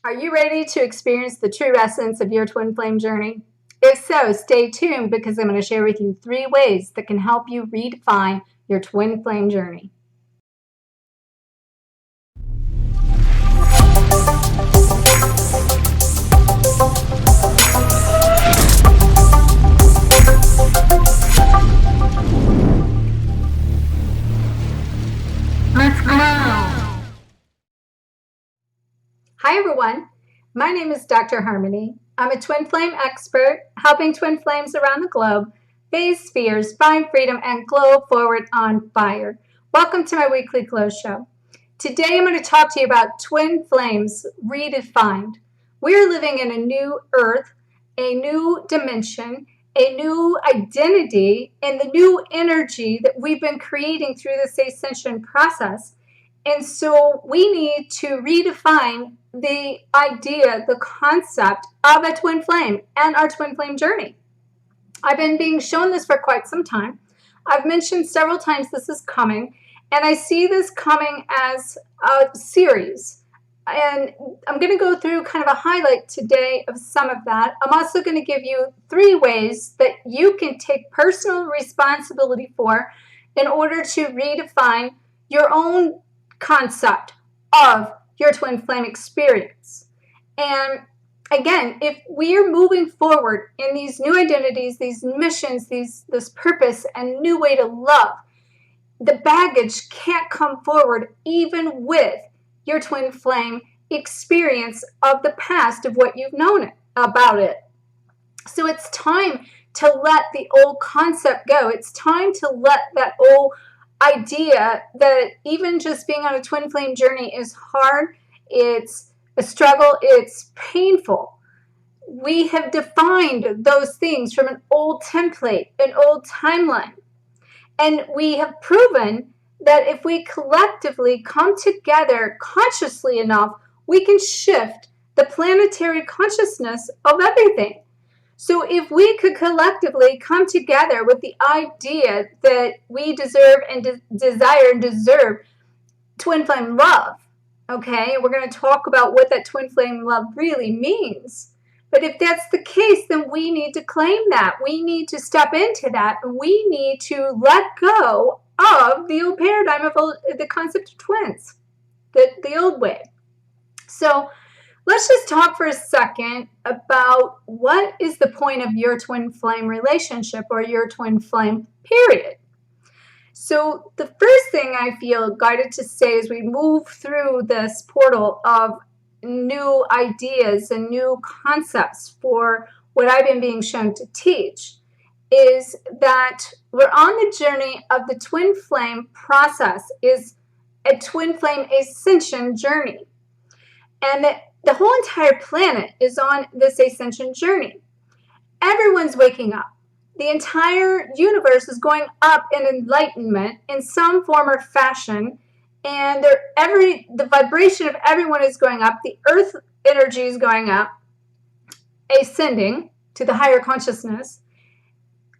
Are you ready to experience the true essence of your twin flame journey? If so, stay tuned because I'm going to share with you 3 ways that can help you redefine your twin flame journey. Let's go! Hi everyone, my name is Dr. Harmony. I'm a twin flame expert helping twin flames around the globe phase spheres, find freedom, and glow forward on fire. Welcome to my weekly glow show. Today I'm going to talk to you about twin flames redefined. We're living in a new earth, a new dimension, a new identity, and the new energy that we've been creating through this ascension process. And so we need to redefine the idea, the concept of a twin flame and our twin flame journey. I've been being shown this for quite some time. I've mentioned several times this is coming, and I see this coming as a series. And I'm going to go through kind of a highlight today of some of that. I'm also going to give you 3 ways that you can take personal responsibility for in order to redefine your own concept of your twin flame experience. And again, if we're moving forward in these new identities, these missions, this purpose and new way to love, the baggage can't come forward even with your twin flame experience of the past of what you've known about it. So it's time to let the old concept go. It's time to let that old idea that even just being on a twin flame journey is hard, it's a struggle, it's painful. We have defined those things from an old template, an old timeline. And we have proven that if we collectively come together consciously enough, we can shift the planetary consciousness of everything. So if we could collectively come together with the idea that we deserve and desire and deserve twin flame love, okay, we're going to talk about what that twin flame love really means. But if that's the case, then we need to claim that. We need to step into that. We need to let go of the old paradigm of the concept of twins, the old way. So let's just talk for a second about what is the point of your twin flame relationship or your twin flame period. So the first thing I feel guided to say as we move through this portal of new ideas and new concepts for what I've been being shown to teach is that we're on the journey of the twin flame process, is a twin flame ascension journey. And the whole entire planet is on this ascension journey. Everyone's waking up. The entire universe is going up in enlightenment in some form or fashion, and the vibration of everyone is going up. The earth energy is going up, ascending to the higher consciousness.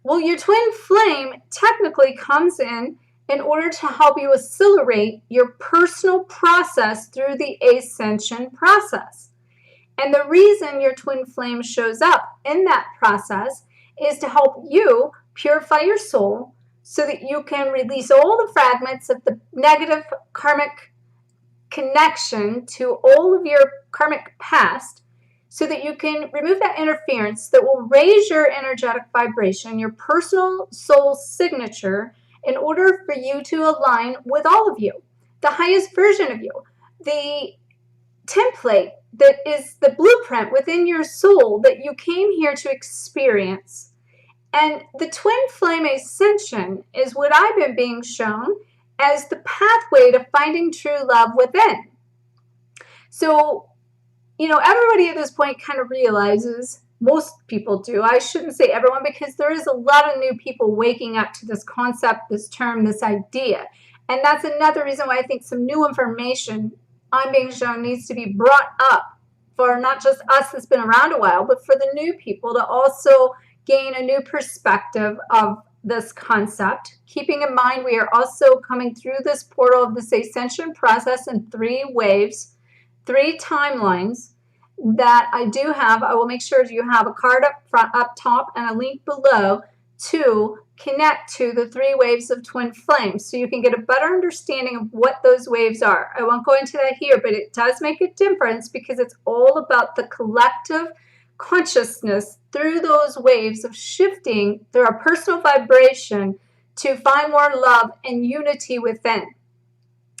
Well, your twin flame technically comes in order to help you accelerate your personal process through the ascension process. And the reason your twin flame shows up in that process is to help you purify your soul so that you can release all the fragments of the negative karmic connection to all of your karmic past, so that you can remove that interference that will raise your energetic vibration, your personal soul signature, in order for you to align with all of you, the highest version of you, the template that is the blueprint within your soul that you came here to experience. And the twin flame ascension is what I've been being shown as the pathway to finding true love within. So, everybody at this point kind of realizes, most people do, I shouldn't say everyone, because there is a lot of new people waking up to this concept, this term, this idea. And that's another reason why I think some new information I'm being shown needs to be brought up for not just us that's been around a while, but for the new people to also gain a new perspective of this concept. Keeping in mind, we are also coming through this portal of this ascension process in 3 waves, 3 timelines. that I do have. I will make sure you have a card up front, up top, and a link below to connect to the 3 waves of twin flames so you can get a better understanding of what those waves are. I won't go into that here, but it does make a difference because it's all about the collective consciousness through those waves of shifting through our personal vibration to find more love and unity within.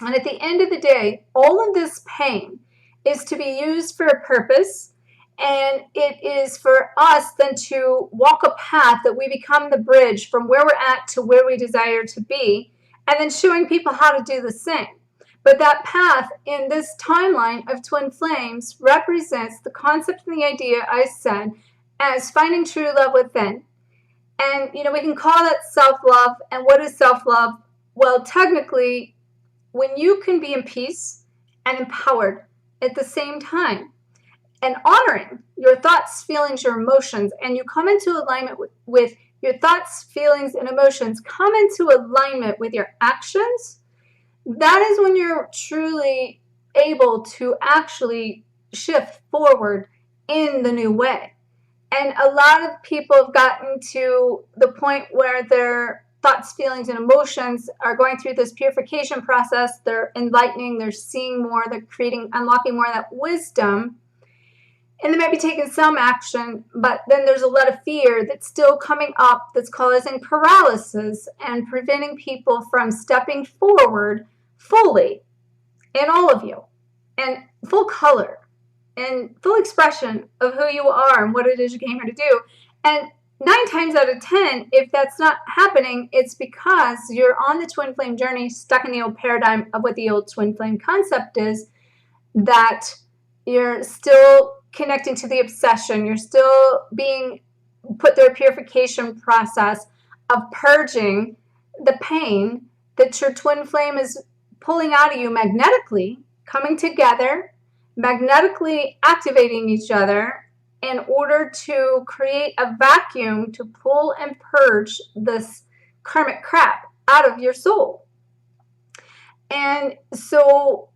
And at the end of the day, all of this pain is to be used for a purpose, and it is for us then to walk a path that we become the bridge from where we're at to where we desire to be, and then showing people how to do the same. But that path in this timeline of twin flames represents the concept and the idea I said as finding true love within. And, we can call that self-love. And what is self-love? Well, technically, when you can be in peace and empowered at the same time, and honoring your thoughts, feelings, your emotions, and you come into alignment with your thoughts, feelings, and emotions, come into alignment with your actions, that is when you're truly able to actually shift forward in the new way. And a lot of people have gotten to the point where their thoughts, feelings, and emotions are going through this purification process. They're enlightening, they're seeing more, they're unlocking more of that wisdom. And they might be taking some action, but then there's a lot of fear that's still coming up that's causing paralysis and preventing people from stepping forward fully in all of you, and full color and full expression of who you are and what it is you came here to do. And 9 times out of 10, if that's not happening, it's because you're on the twin flame journey, stuck in the old paradigm of what the old twin flame concept is, that you're still connecting to the obsession. You're still being put through a purification process of purging the pain that your twin flame is pulling out of you magnetically, coming together, magnetically activating each other in order to create a vacuum to pull and purge this karmic crap out of your soul. And so,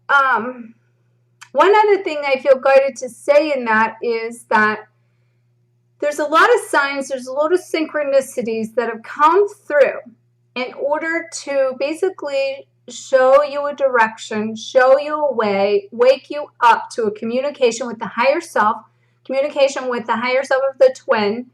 one other thing I feel guided to say in that is that there's a lot of signs, there's a lot of synchronicities that have come through in order to basically show you a direction, show you a way, wake you up to a communication with the higher self, communication with the higher self of the twin.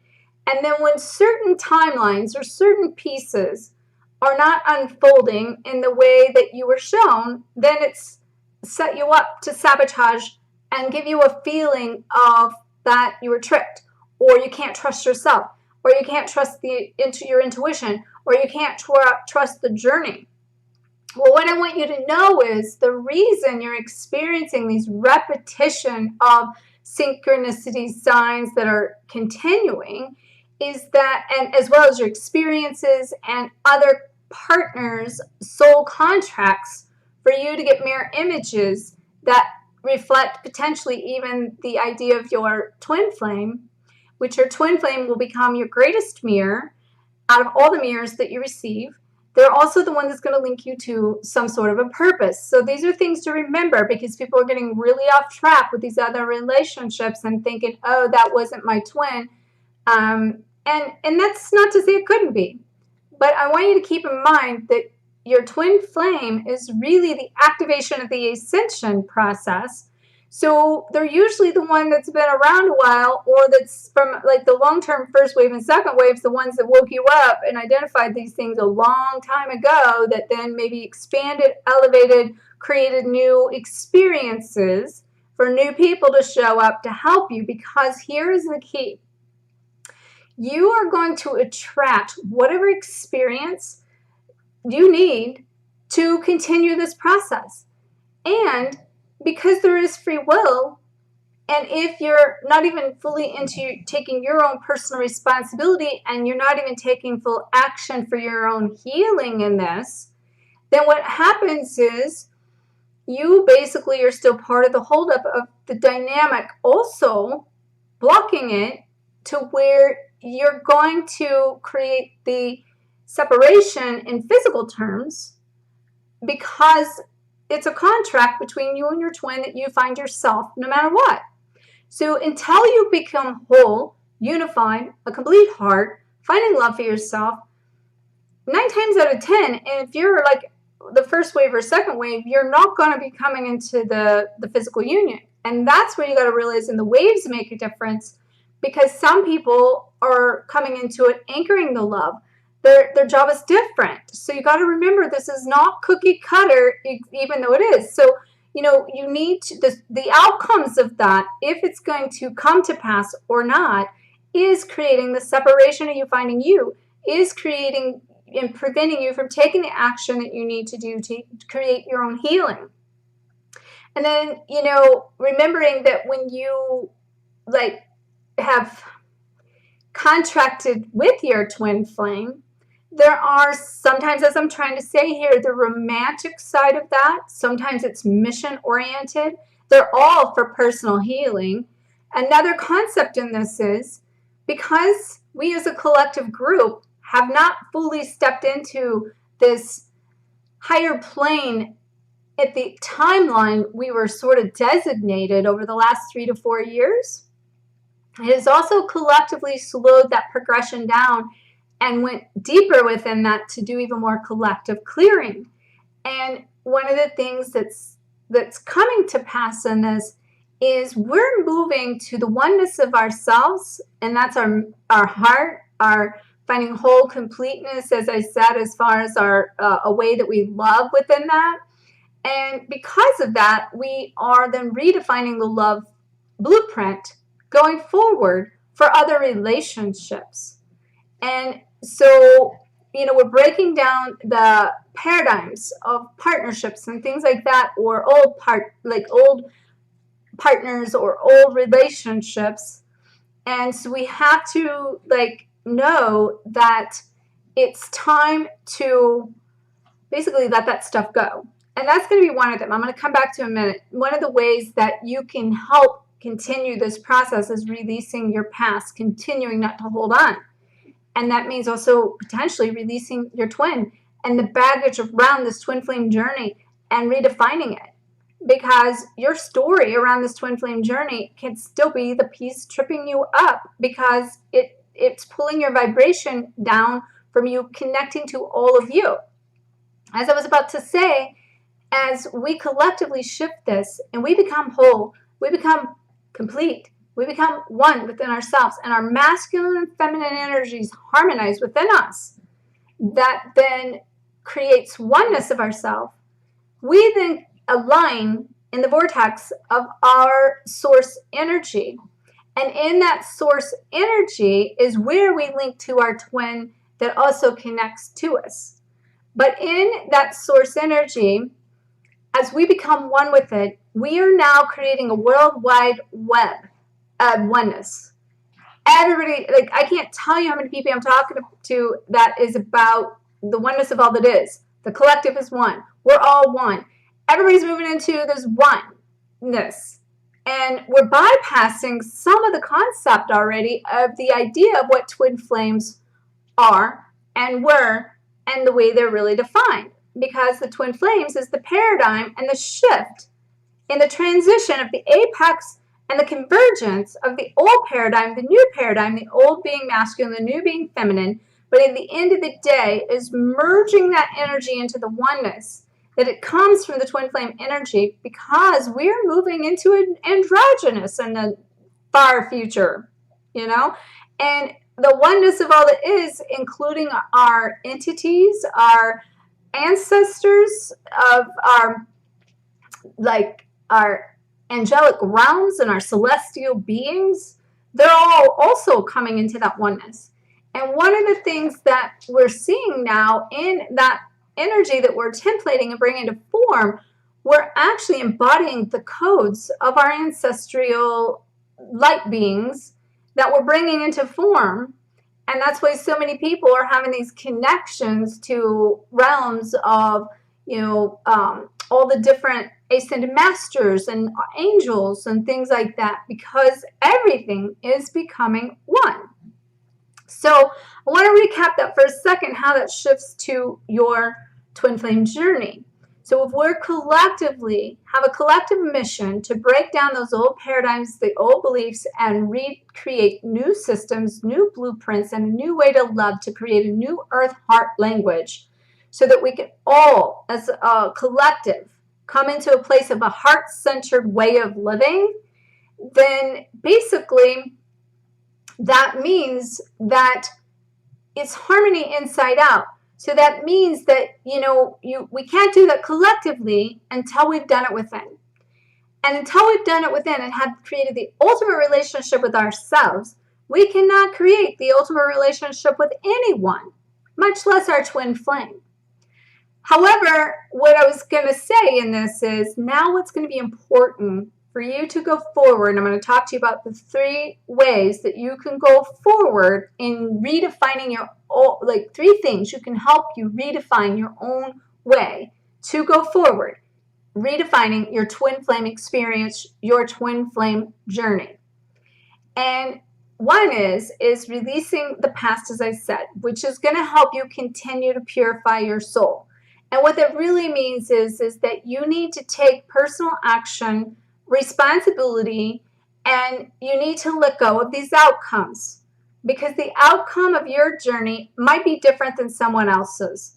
And then when certain timelines or certain pieces are not unfolding in the way that you were shown, then it's set you up to sabotage and give you a feeling of that you were tricked, or you can't trust yourself, or you can't trust your intuition, or you can't trust the journey. Well, what I want you to know is the reason you're experiencing these repetition of synchronicity signs that are continuing is that, and as well as your experiences and other partners' soul contracts for you to get mirror images that reflect potentially even the idea of your twin flame, which your twin flame will become your greatest mirror out of all the mirrors that you receive. They're also the one that's going to link you to some sort of a purpose. So these are things to remember, because people are getting really off track with these other relationships and thinking, oh, that wasn't my twin. And that's not to say it couldn't be. But I want you to keep in mind that your twin flame is really the activation of the ascension process. So they're usually the one that's been around a while, or that's from like the long-term first wave and second waves, the ones that woke you up and identified these things a long time ago, that then maybe expanded, elevated, created new experiences for new people to show up to help you. Because here is the key. You are going to attract whatever experience you need to continue this process. And because there is free will, and if you're not even fully into taking your own personal responsibility, and you're not even taking full action for your own healing in this, then what happens is you basically are still part of the holdup of the dynamic, also blocking it to where you're going to create the separation in physical terms, because it's a contract between you and your twin that you find yourself no matter what. So until you become whole, unified, a complete heart, finding love for yourself, 9 times out of 10, and if you're like the first wave or second wave, you're not going to be coming into the physical union. And that's where you got to realize, and the waves make a difference, because some people are coming into it anchoring the love. Their job is different. So you got to remember, this is not cookie cutter, even though it is. So, you know, you need to, the outcomes of that, if it's going to come to pass or not, is creating the separation of you finding you, is creating and preventing you from taking the action that you need to do to create your own healing. And then, you know, remembering that when you like have contracted with your twin flame, there are sometimes, as I'm trying to say here, the romantic side of that. Sometimes it's mission oriented. They're all for personal healing. Another concept in this is, because we as a collective group have not fully stepped into this higher plane at the timeline we were sort of designated over the last 3 to 4 years, it has also collectively slowed that progression down and went deeper within that to do even more collective clearing. And one of the things that's coming to pass in this is we're moving to the oneness of ourselves, and that's our heart, our finding whole completeness, as I said, as far as our a way that we love within that. And because of that, we are then redefining the love blueprint going forward for other relationships. And so, you know, we're breaking down the paradigms of partnerships and things like that, or old partners or old relationships. And so we have to like know that it's time to basically let that stuff go. And that's going to be one of them. I'm going to come back to in a minute. One of the ways that you can help continue this process is releasing your past, continuing not to hold on. And that means also potentially releasing your twin and the baggage around this twin flame journey and redefining it. Because your story around this twin flame journey can still be the piece tripping you up, because it's pulling your vibration down from you connecting to all of you. As I was about to say, as we collectively shift this and we become whole, we become complete, we become one within ourselves, and our masculine and feminine energies harmonize within us, that then creates oneness of ourselves. We then align in the vortex of our source energy. And in that source energy is where we link to our twin that also connects to us. But in that source energy, as we become one with it, we are now creating a worldwide web of oneness. Everybody, like, I can't tell you how many people I'm talking to that is about the oneness of all that is. The collective is one. We're all one. Everybody's moving into this oneness. And we're bypassing some of the concept already of the idea of what twin flames are and were and the way they're really defined. Because the twin flames is the paradigm and the shift in the transition of the apex and the convergence of the old paradigm, the new paradigm, the old being masculine, the new being feminine. But at the end of the day is merging that energy into the oneness, that it comes from the twin flame energy, because we're moving into an androgynous in the far future, you know? And the oneness of all that is, including our entities, our ancestors of our angelic realms and our celestial beings, they're all also coming into that oneness. And one of the things that we're seeing now in that energy that we're templating and bringing to form, we're actually embodying the codes of our ancestral light beings that we're bringing into form. And that's why so many people are having these connections to realms of, you know, all the different ascended masters and angels and things like that, because everything is becoming one. So I want to recap that for a second, how that shifts to your twin flame journey. So if we're collectively have a collective mission to break down those old paradigms, the old beliefs, and recreate new systems, new blueprints, and a new way to love, to create a new earth heart language, so that we can all, as a collective, come into a place of a heart-centered way of living, then basically that means that it's harmony inside out. So that means that, we can't do that collectively until we've done it within. And until we've done it within and have created the ultimate relationship with ourselves, we cannot create the ultimate relationship with anyone, much less our twin flame. However, what I was going to say in this is, now what's going to be important for you to go forward, and I'm going to talk to you about the 3 ways that you can go forward in redefining your own, 3 things you can help you redefine your own way to go forward, redefining your twin flame experience, your twin flame journey. And one is releasing the past, as I said, which is going to help you continue to purify your soul. And what that really means is that you need to take personal action, responsibility, and you need to let go of these outcomes, because the outcome of your journey might be different than someone else's.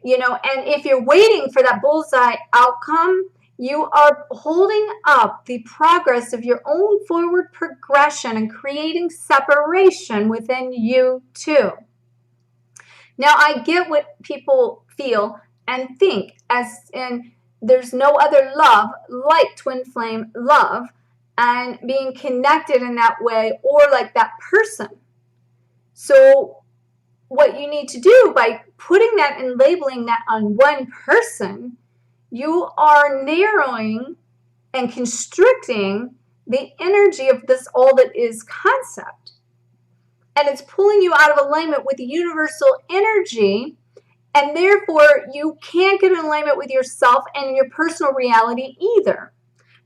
And if you're waiting for that bullseye outcome, you are holding up the progress of your own forward progression and creating separation within you too. Now, I get what people feel and think, as in there's no other love like twin flame love and being connected in that way, or like that person. So what you need to do by putting that and labeling that on one person, you are narrowing and constricting the energy of this all that is concept. And it's pulling you out of alignment with the universal energy, and therefore you can't get in alignment with yourself and your personal reality either.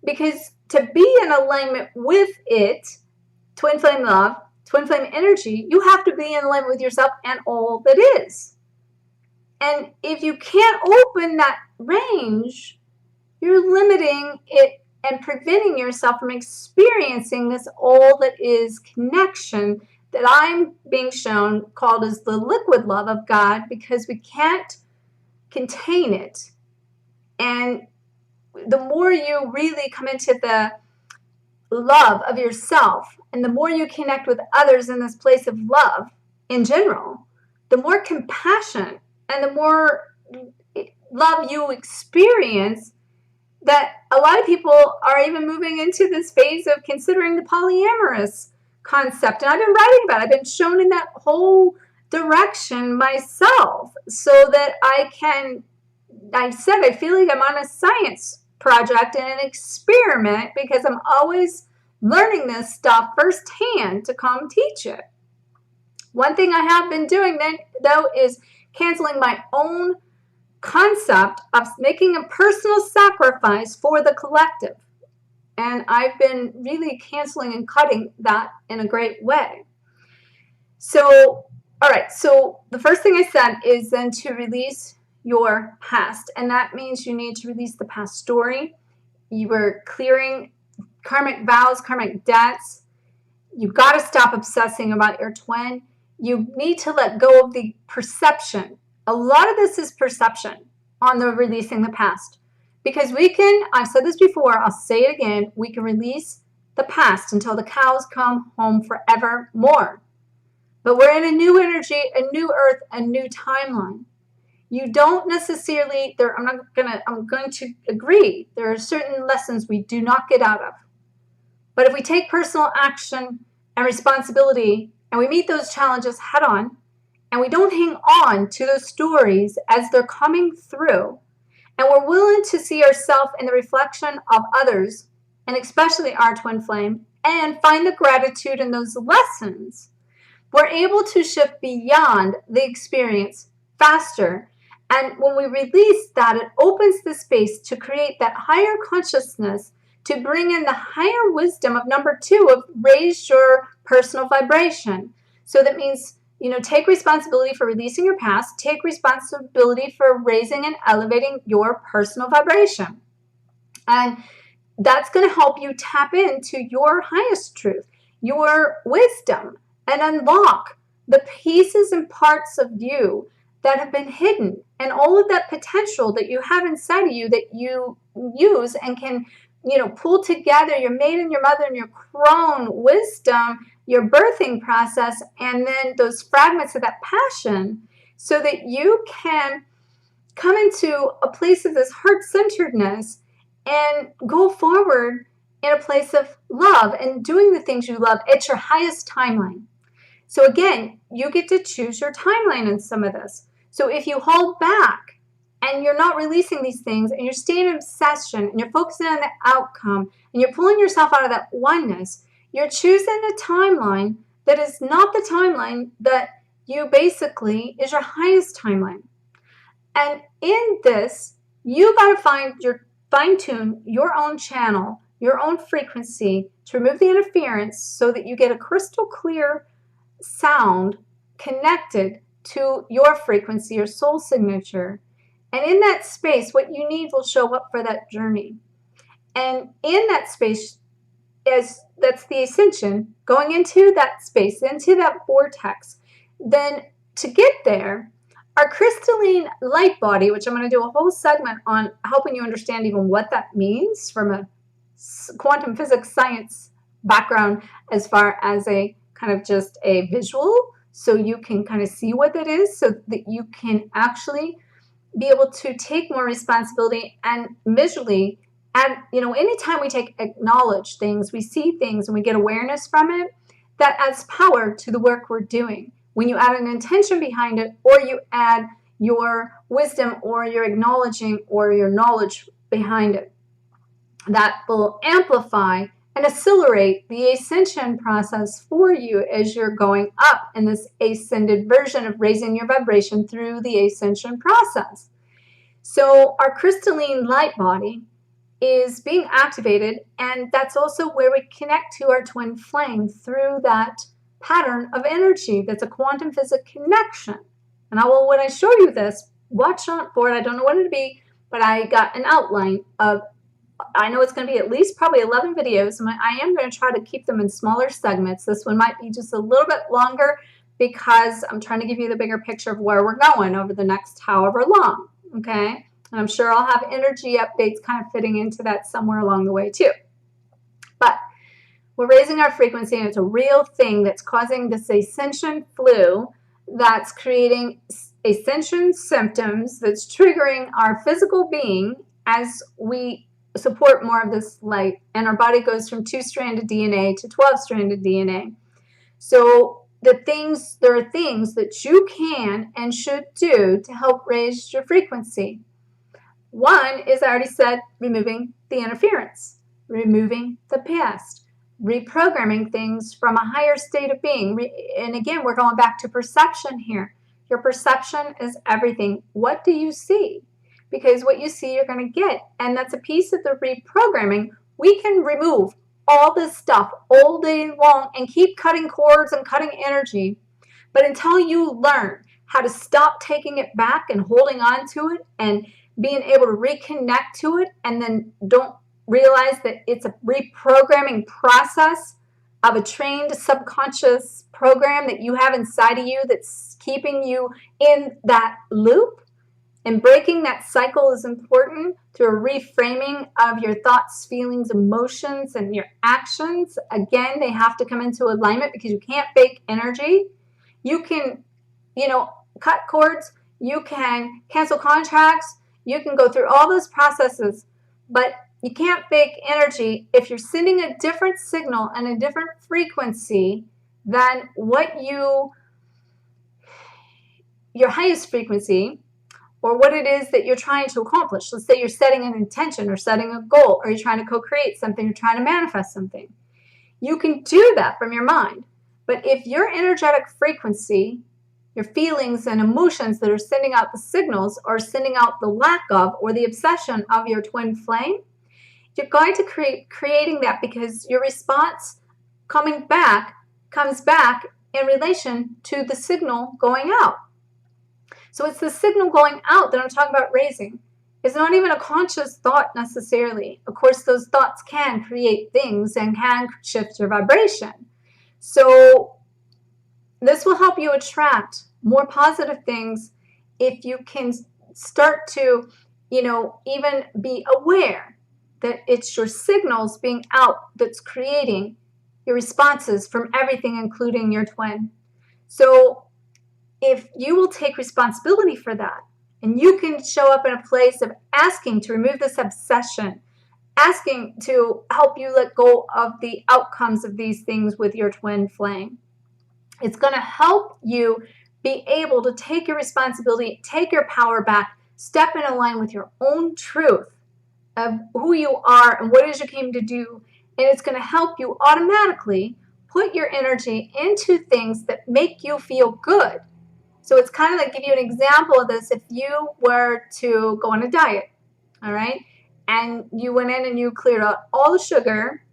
Because to be in alignment with it, twin flame love, twin flame energy, you have to be in alignment with yourself and all that is. And if you can't open that range, you're limiting it and preventing yourself from experiencing this all that is connection that I'm being shown called as the liquid love of God, because we can't contain it. And the more you really come into the love of yourself, and the more you connect with others in this place of love in general, the more compassion and the more love you experience, that a lot of people are even moving into this phase of considering the polyamorous concept. And I've been writing about it. I've been shown in that whole direction myself, so that I said I feel like I'm on a science project and an experiment, because I'm always learning this stuff firsthand to come teach it. One thing I have been doing then, though, is canceling my own concept of making a personal sacrifice for the collective. And I've been really canceling and cutting that in a great way. So, all right, so the first thing I said is then to release your past. And that means you need to release the past story. You were clearing karmic vows, karmic debts. You've got to stop obsessing about your twin. You need to let go of the perception. A lot of this is perception on the releasing the past. Because we can, I've said this before, I'll say it again, we can release the past until the cows come home forevermore. But we're in a new energy, a new earth, a new timeline. You don't necessarily, I'm going to agree, there are certain lessons we do not get out of. But if we take personal action and responsibility, and we meet those challenges head on, and we don't hang on to those stories as they're coming through, and we're willing to see ourselves in the reflection of others, and especially our twin flame, and find the gratitude in those lessons, we're able to shift beyond the experience faster. And when we release that, it opens the space to create that higher consciousness, to bring in the higher wisdom of number 2, of raise your personal vibration. So that means take responsibility for releasing your past, take responsibility for raising and elevating your personal vibration. And that's going to help you tap into your highest truth, your wisdom, and unlock the pieces and parts of you that have been hidden, and all of that potential that you have inside of you that you use and can, pull together your maiden, your mother, and your crone wisdom, your birthing process, and then those fragments of that passion, so that you can come into a place of this heart-centeredness and go forward in a place of love and doing the things you love at your highest timeline. So again, you get to choose your timeline in some of this. So if you hold back and you're not releasing these things and you're staying in obsession and you're focusing on the outcome and you're pulling yourself out of that oneness, you're choosing a timeline that is not the timeline that you basically is your highest timeline. And in this, you got to fine-tune your own channel, your own frequency to remove the interference so that you get a crystal clear sound connected to your frequency, your soul signature. And in that space, what you need will show up for that journey. And in that space, that's the ascension, going into that space, into that vortex. Then to get there, our crystalline light body, which I'm going to do a whole segment on helping you understand even what that means from a quantum physics science background, as far as a kind of just a visual, so you can kind of see what that is, so that you can actually be able to take more responsibility and visually. And anytime we acknowledge things, we see things and we get awareness from it, that adds power to the work we're doing. When you add an intention behind it, or you add your wisdom or your acknowledging or your knowledge behind it, that will amplify and accelerate the ascension process for you as you're going up in this ascended version of raising your vibration through the ascension process. So our crystalline light body is being activated, and that's also where we connect to our twin flame through that pattern of energy. That's a quantum physics connection. And when I show you this, watch out for it. I don't know what it'll be, but I got an outline of, I know it's going to be at least probably 11 videos. And I am going to try to keep them in smaller segments. This one might be just a little bit longer because I'm trying to give you the bigger picture of where we're going over the next however long. Okay. And I'm sure I'll have energy updates kind of fitting into that somewhere along the way too. But we're raising our frequency, and it's a real thing that's causing this ascension flu, that's creating ascension symptoms, that's triggering our physical being as we support more of this light. And our body goes from 2-stranded DNA to 12-stranded DNA. So there are things that you can and should do to help raise your frequency. One is, I already said, removing the interference, removing the past, reprogramming things from a higher state of being. And again, we're going back to perception here. Your perception is everything. What do you see? Because what you see, you're going to get. And that's a piece of the reprogramming. We can remove all this stuff all day long and keep cutting cords and cutting energy. But until you learn how to stop taking it back and holding on to it and being able to reconnect to it, and then don't realize that it's a reprogramming process of a trained subconscious program that you have inside of you that's keeping you in that loop, and breaking that cycle is important through a reframing of your thoughts, feelings, emotions, and your actions. Again, they have to come into alignment because you can't fake energy. You can, cut cords, you can cancel contracts, you can go through all those processes, but you can't fake energy if you're sending a different signal and a different frequency than what your highest frequency, or what it is that you're trying to accomplish. Let's say you're setting an intention or setting a goal, or you're trying to co-create something, you're trying to manifest something. You can do that from your mind. But if your energetic frequency, your feelings and emotions that are sending out the signals, or sending out the lack of or the obsession of your twin flame, you're going to creating that, because your response comes back in relation to the signal going out. So it's the signal going out that I'm talking about raising. It's not even a conscious thought necessarily. Of course, those thoughts can create things and can shift your vibration. So this will help you attract more positive things if you can start to, even be aware that it's your signals being out that's creating your responses from everything, including your twin. So if you will take responsibility for that, and you can show up in a place of asking to remove this obsession, asking to help you let go of the outcomes of these things with your twin flame, it's going to help you be able to take your responsibility, take your power back, step in line with your own truth of who you are and what it is you came to do. And it's going to help you automatically put your energy into things that make you feel good. So it's kind of like, give you an example of this. If you were to go on a diet, all right, and you went in and you cleared out all the sugar,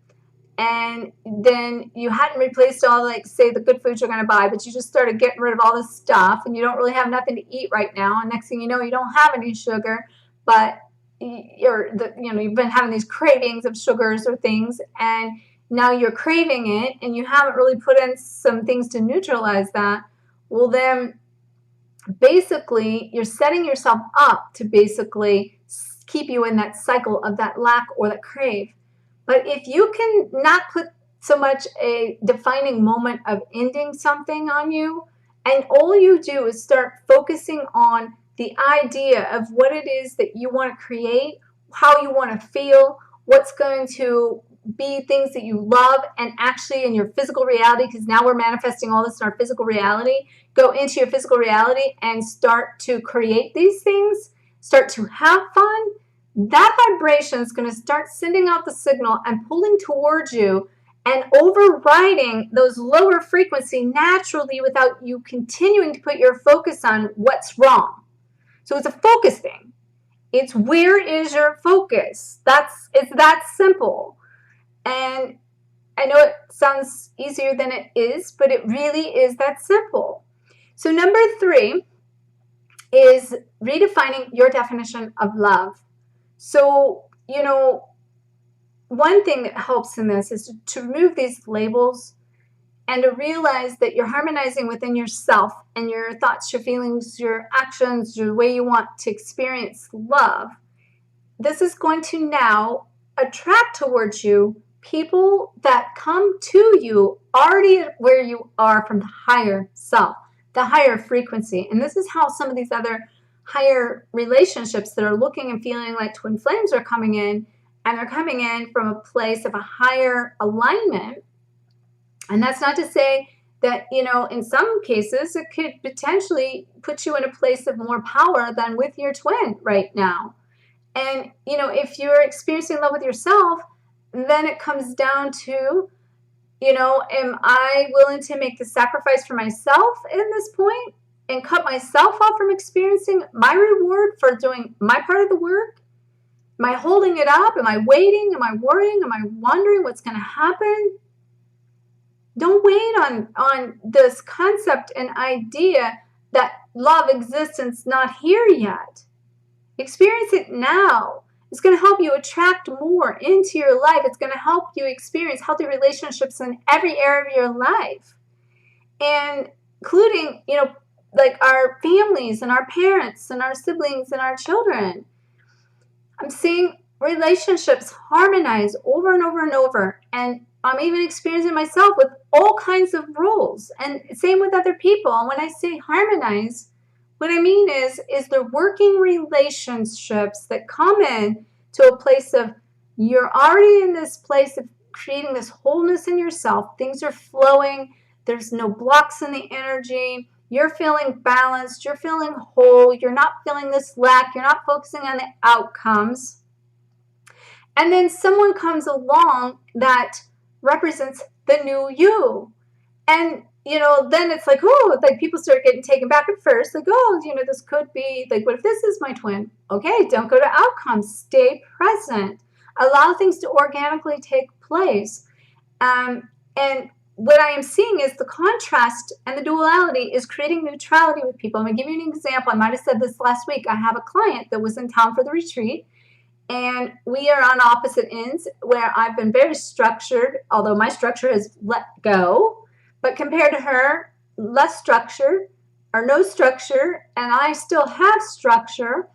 and then you hadn't replaced all, like, say, the good foods you're going to buy, but you just started getting rid of all this stuff, and you don't really have nothing to eat right now, and next thing you know, you don't have any sugar, but you've been having these cravings of sugars or things, and now you're craving it, and you haven't really put in some things to neutralize that. Well, then basically you're setting yourself up to basically keep you in that cycle of that lack or that crave. But if you can not put so much a defining moment of ending something on you, and all you do is start focusing on the idea of what it is that you want to create, how you want to feel, what's going to be things that you love, and actually in your physical reality, because now we're manifesting all this in our physical reality, go into your physical reality and start to create these things, start to have fun. That vibration is going to start sending out the signal and pulling towards you and overriding those lower frequency naturally without you continuing to put your focus on what's wrong. So it's a focus thing. It's where is your focus? It's that simple. And I know it sounds easier than it is, but it really is that simple. So number 3 is redefining your definition of love. So, one thing that helps in this is to remove these labels and to realize that you're harmonizing within yourself and your thoughts, your feelings, your actions, your way you want to experience love. This is going to now attract towards you people that come to you already where you are from the higher self, the higher frequency. And this is how some of these other higher relationships that are looking and feeling like twin flames are coming in, and they're coming in from a place of a higher alignment. And that's not to say that, in some cases, it could potentially put you in a place of more power than with your twin right now. And, if you're experiencing love with yourself, then it comes down to, am I willing to make the sacrifice for myself in this point and cut myself off from experiencing my reward for doing my part of the work? Am I holding it up? Am I waiting? Am I worrying? Am I wondering what's going to happen? Don't wait on this concept and idea that love exists and it's not here yet. Experience it now. It's going to help you attract more into your life. It's going to help you experience healthy relationships in every area of your life. And including, like our families and our parents and our siblings and our children. I'm seeing relationships harmonize over and over and over. And I'm even experiencing myself with all kinds of roles. And same with other people. And when I say harmonize, what I mean is they're working relationships that come in to a place of you're already in this place of creating this wholeness in yourself. Things are flowing. There's no blocks in the energy. You're feeling balanced. You're feeling whole. You're not feeling this lack. You're not focusing on the outcomes. And then someone comes along that represents the new you. And then it's like, people start getting taken back at first. Like, this could be, like, what if this is my twin? Okay, don't go to outcomes. Stay present. Allow things to organically take place. And what I am seeing is the contrast and the duality is creating neutrality with people. I'm going to give you an example. I might have said this last week. I have a client that was in town for the retreat, and we are on opposite ends where I've been very structured, although my structure has let go. But compared to her, less structure or no structure, and I still have structure.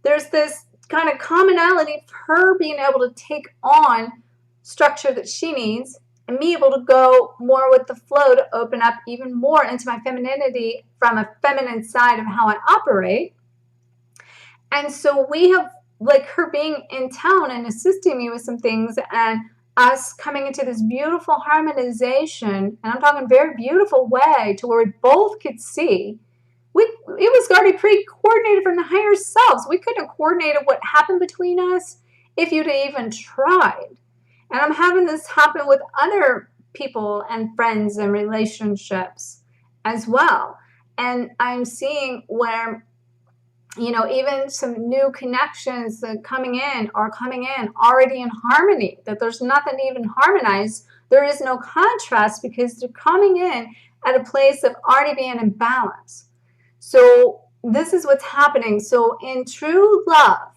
There's this kind of commonality of her being able to take on structure that she needs, and me able to go more with the flow to open up even more into my femininity from a feminine side of how I operate. And so we have, like, her being in town and assisting me with some things, and us coming into this beautiful harmonization, and I'm talking very beautiful way to where we both could see. It was already pre-coordinated from the higher selves. We couldn't have coordinated what happened between us if you'd even tried. And I'm having this happen with other people and friends and relationships as well. And I'm seeing where, you know, even some new connections that coming in already in harmony, that there's nothing even harmonized. There is no contrast because they're coming in at a place of already being in balance. So this is what's happening. So in true love,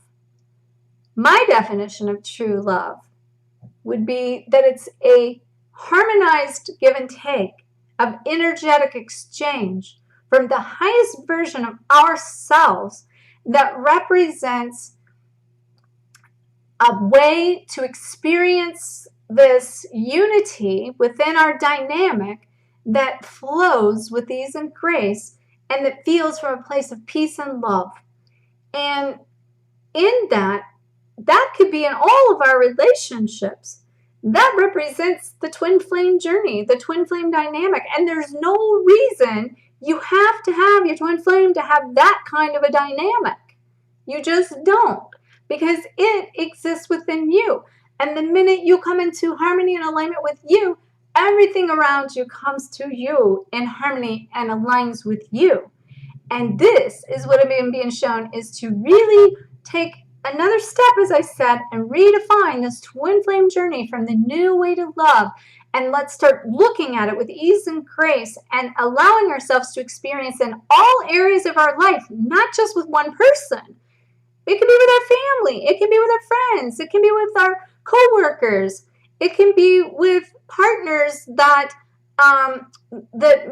my definition of true love would be that it's a harmonized give and take of energetic exchange from the highest version of ourselves that represents a way to experience this unity within our dynamic that flows with ease and grace and that feels from a place of peace and love. And in that could be in all of our relationships. That represents the twin flame journey, the twin flame dynamic. And there's no reason you have to have your twin flame to have that kind of a dynamic. You just don't, because it exists within you. And the minute you come into harmony and alignment with you, everything around you comes to you in harmony and aligns with you. And this is what I'm being shown, is to really take another step, as I said, and redefine this twin flame journey from the new way to love. And let's start looking at it with ease and grace and allowing ourselves to experience in all areas of our life, not just with one person. It can be with our family. It can be with our friends. It can be with our co-workers. It can be with partners that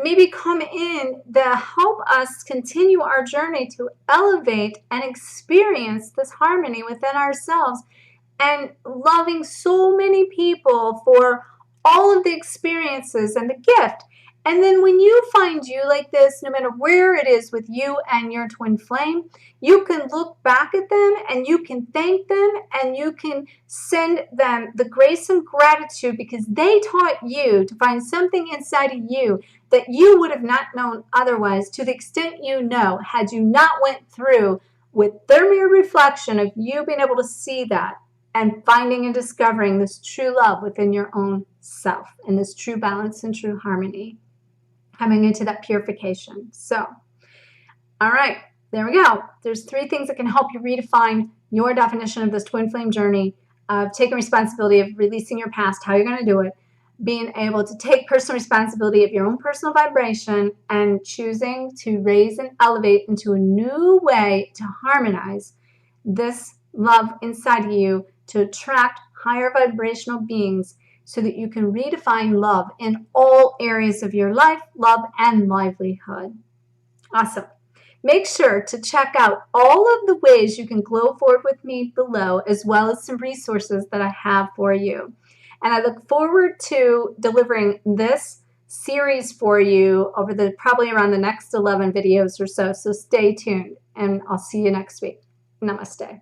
maybe come in that help us continue our journey to elevate and experience this harmony within ourselves, and loving so many people for all of the experiences and the gift. And then when you find you like this, no matter where it is with you and your twin flame, you can look back at them and you can thank them and you can send them the grace and gratitude because they taught you to find something inside of you that you would have not known otherwise, to the extent you know, had you not went through with their mirror reflection of you being able to see that and finding and discovering this true love within your own self and this true balance and true harmony. Coming into that purification. So, all right, there we go. There's 3 things that can help you redefine your definition of this twin flame journey of taking responsibility of releasing your past, how you're going to do it, being able to take personal responsibility of your own personal vibration, and choosing to raise and elevate into a new way to harmonize this love inside of you to attract higher vibrational beings, so that you can redefine love in all areas of your life, love, and livelihood. Awesome. Make sure to check out all of the ways you can glow forward with me below, as well as some resources that I have for you. And I look forward to delivering this series for you over probably around the next 11 videos or so. So stay tuned, and I'll see you next week. Namaste.